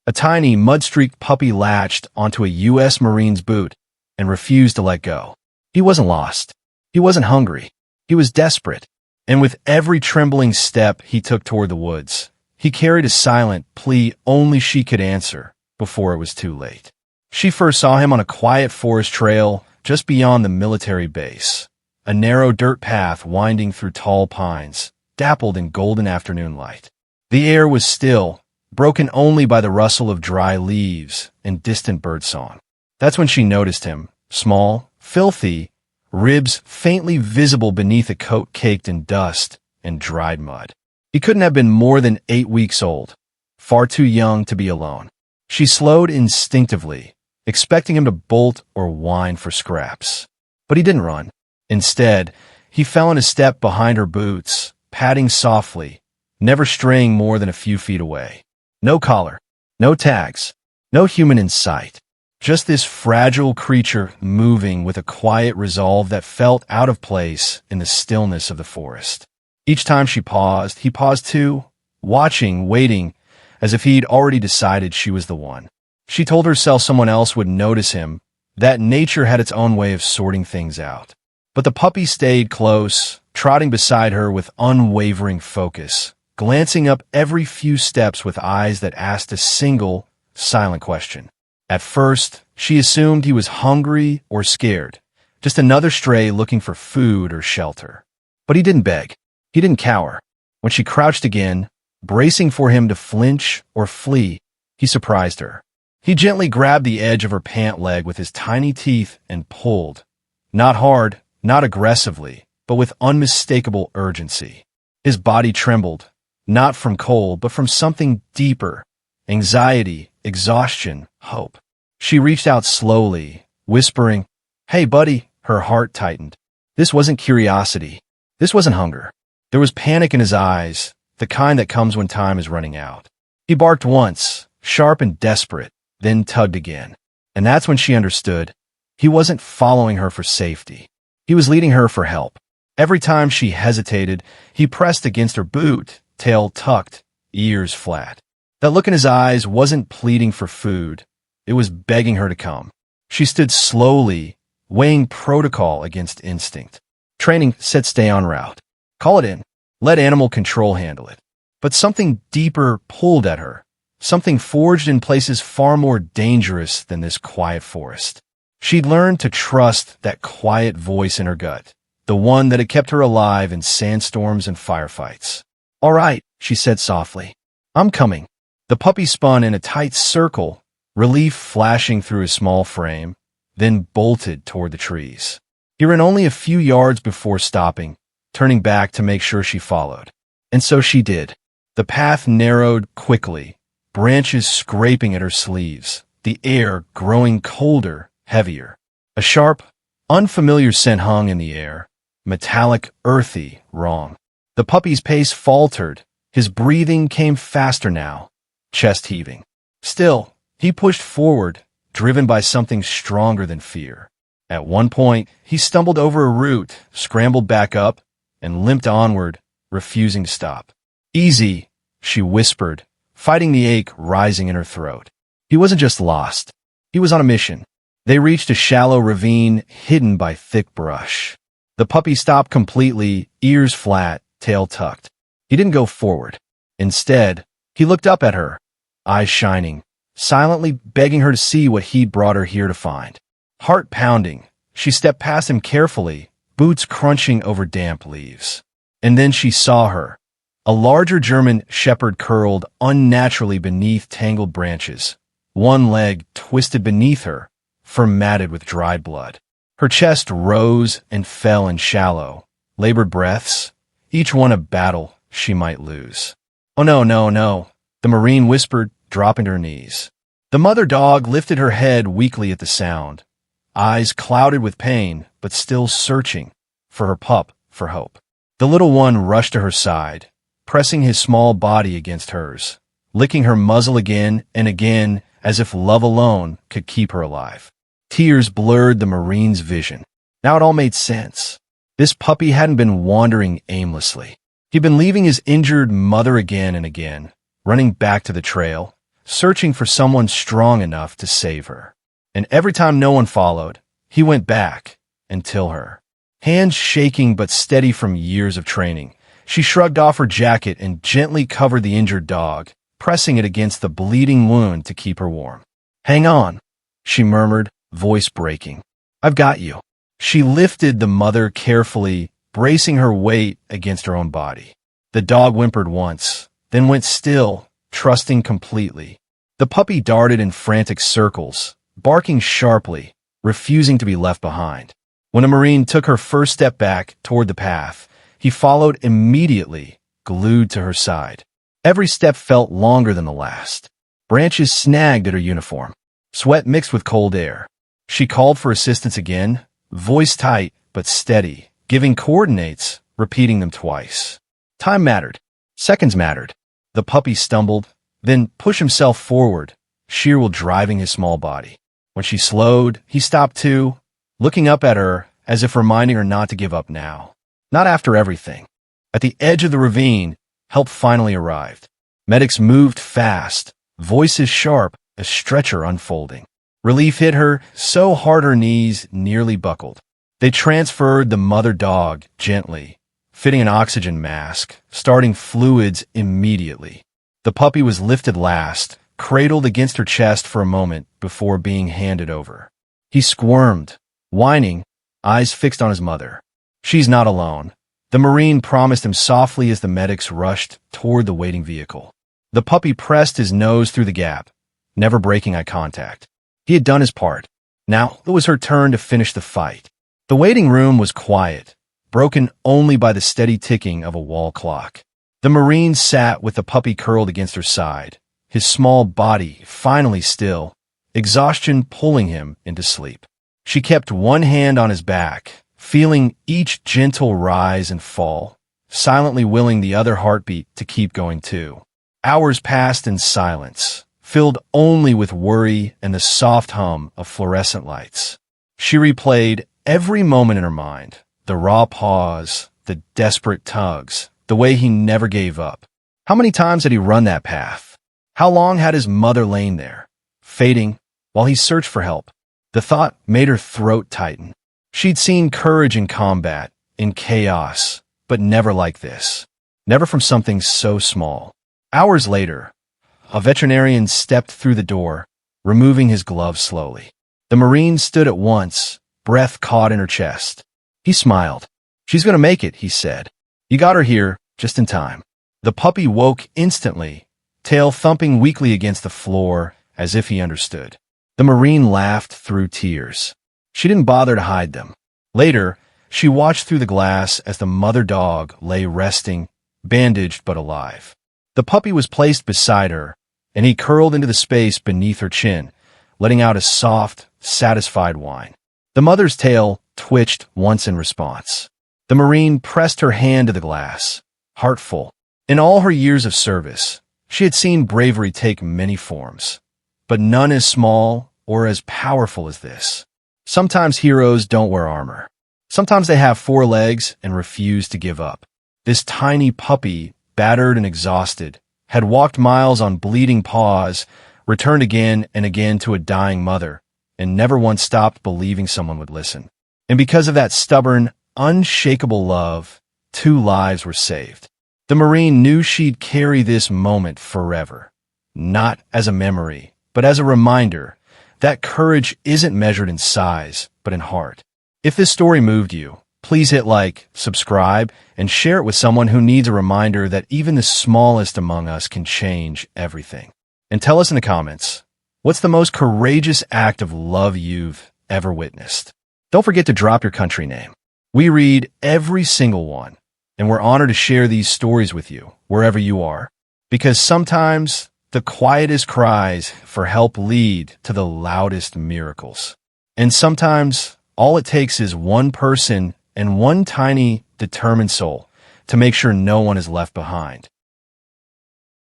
A tiny, mud-streaked puppy latched onto a U.S. Marine's boot and refused to let go. He wasn't lost. He wasn't hungry. He was desperate. And with every trembling step he took toward the woods, he carried a silent plea only she could answer before it was too late. She first saw him on a quiet forest trail just beyond the military base, a narrow dirt path winding through tall pines, dappled in golden afternoon light. The air was still, broken only by the rustle of dry leaves and distant birdsong. That's when she noticed him, small, filthy, ribs faintly visible beneath a coat caked in dust and dried mud. He couldn't have been more than 8 weeks old, far too young to be alone. She slowed instinctively, expecting him to bolt or whine for scraps. But he didn't run. Instead, he fell in a step behind her boots, padding softly, never straying more than a few feet away. No collar, no tags, no human in sight. Just this fragile creature moving with a quiet resolve that felt out of place in the stillness of the forest. Each time she paused, he paused too, watching, waiting, as if he'd already decided she was the one. She told herself someone else would notice him, that nature had its own way of sorting things out. But the puppy stayed close, trotting beside her with unwavering focus, glancing up every few steps with eyes that asked a single, silent question. At first, she assumed he was hungry or scared, just another stray looking for food or shelter. But he didn't beg. He didn't cower. When she crouched again, bracing for him to flinch or flee, he surprised her. He gently grabbed the edge of her pant leg with his tiny teeth and pulled. Not hard, not aggressively, but with unmistakable urgency. His body trembled, not from cold, but from something deeper. Anxiety, exhaustion, hope. She reached out slowly, whispering, "Hey, buddy." Her heart tightened. This wasn't curiosity. This wasn't hunger. There was panic in his eyes, the kind that comes when time is running out. He barked once, sharp and desperate, then tugged again. And that's when she understood. He wasn't following her for safety. He was leading her for help. Every time she hesitated, he pressed against her boot, tail tucked, ears flat. That look in his eyes wasn't pleading for food. It was begging her to come. She stood slowly, weighing protocol against instinct. Training said stay en route. Call it in. Let animal control handle it. But something deeper pulled at her. Something forged in places far more dangerous than this quiet forest. She'd learned to trust that quiet voice in her gut, the one that had kept her alive in sandstorms and firefights. "All right," she said softly. "I'm coming." The puppy spun in a tight circle, relief flashing through his small frame, then bolted toward the trees. He ran only a few yards before stopping, turning back to make sure she followed. And so she did. The path narrowed quickly, branches scraping at her sleeves, the air growing colder, heavier. A sharp, unfamiliar scent hung in the air, metallic, earthy, wrong. The puppy's pace faltered. His breathing came faster now, chest heaving. Still, he pushed forward, driven by something stronger than fear. At one point, he stumbled over a root, scrambled back up, and limped onward, refusing to stop. "Easy," she whispered, fighting the ache rising in her throat. He wasn't just lost. He was on a mission. They reached a shallow ravine hidden by thick brush. The puppy stopped completely, ears flat, tail tucked. He didn't go forward. Instead, he looked up at her, eyes shining, silently begging her to see what he'd brought her here to find. Heart pounding, she stepped past him carefully, boots crunching over damp leaves. And then she saw her. A larger German shepherd curled unnaturally beneath tangled branches, one leg twisted beneath her, fur matted with dried blood. Her chest rose and fell in shallow, labored breaths, each one a battle she might lose. "Oh no, no, no," the Marine whispered, dropping to her knees. The mother dog lifted her head weakly at the sound, eyes clouded with pain, but still searching for her pup, for hope. The little one rushed to her side, pressing his small body against hers, licking her muzzle again and again as if love alone could keep her alive. Tears blurred the Marine's vision. Now it all made sense. This puppy hadn't been wandering aimlessly. He'd been leaving his injured mother again and again, running back to the trail, searching for someone strong enough to save her. And every time no one followed, he went back until her. Hands shaking but steady from years of training, she shrugged off her jacket and gently covered the injured dog, pressing it against the bleeding wound to keep her warm. "Hang on," she murmured, voice breaking. "I've got you." She lifted the mother carefully, bracing her weight against her own body. The dog whimpered once, then went still, trusting completely. The puppy darted in frantic circles, barking sharply, refusing to be left behind. When a Marine took her first step back toward the path, he followed immediately, glued to her side. Every step felt longer than the last. Branches snagged at her uniform. Sweat mixed with cold air. She called for assistance again, voice tight but steady, giving coordinates, repeating them twice. Time mattered. Seconds mattered. The puppy stumbled, then pushed himself forward, sheer will driving his small body. When she slowed, he stopped too, looking up at her as if reminding her not to give up now. Not after everything. At the edge of the ravine, help finally arrived. Medics moved fast, voices sharp, a stretcher unfolding. Relief hit her so hard her knees nearly buckled. They transferred the mother dog gently, fitting an oxygen mask, starting fluids immediately. The puppy was lifted last, cradled against her chest for a moment before being handed over. He squirmed, whining, eyes fixed on his mother. "She's not alone," the Marine promised him softly as the medics rushed toward the waiting vehicle. The puppy pressed his nose through the gap, never breaking eye contact. He had done his part. Now it was her turn to finish the fight. The waiting room was quiet, broken only by the steady ticking of a wall clock. The Marine sat with the puppy curled against her side, his small body finally still, exhaustion pulling him into sleep. She kept one hand on his back, feeling each gentle rise and fall, silently willing the other heartbeat to keep going too. Hours passed in silence, filled only with worry and the soft hum of fluorescent lights. She replayed every moment in her mind, the raw pause, the desperate tugs, the way he never gave up. How many times had he run that path? How long had his mother lain there, fading, while he searched for help? The thought made her throat tighten. She'd seen courage in combat, in chaos, but never like this. Never from something so small. Hours later, a veterinarian stepped through the door, removing his gloves slowly. The Marine stood at once, breath caught in her chest. He smiled. "She's going to make it," he said. "You got her here, just in time." The puppy woke instantly, tail thumping weakly against the floor, as if he understood. The Marine laughed through tears. She didn't bother to hide them. Later, she watched through the glass as the mother dog lay resting, bandaged but alive. The puppy was placed beside her, and he curled into the space beneath her chin, letting out a soft, satisfied whine. The mother's tail twitched once in response. The Marine pressed her hand to the glass, heartful. In all her years of service, she had seen bravery take many forms, but none as small or as powerful as this. Sometimes heroes don't wear armor. Sometimes they have 4 legs and refuse to give up. This tiny puppy, battered and exhausted, had walked miles on bleeding paws, returned again and again to a dying mother, and never once stopped believing someone would listen. And because of that stubborn, unshakable love, 2 lives were saved. The Marine knew she'd carry this moment forever, not as a memory, but as a reminder that courage isn't measured in size, but in heart. If this story moved you, please hit like, subscribe, and share it with someone who needs a reminder that even the smallest among us can change everything. And tell us in the comments, what's the most courageous act of love you've ever witnessed? Don't forget to drop your country name. We read every single one, and we're honored to share these stories with you, wherever you are, because sometimes the quietest cries for help lead to the loudest miracles. And sometimes all it takes is one person and one tiny, determined soul to make sure no one is left behind.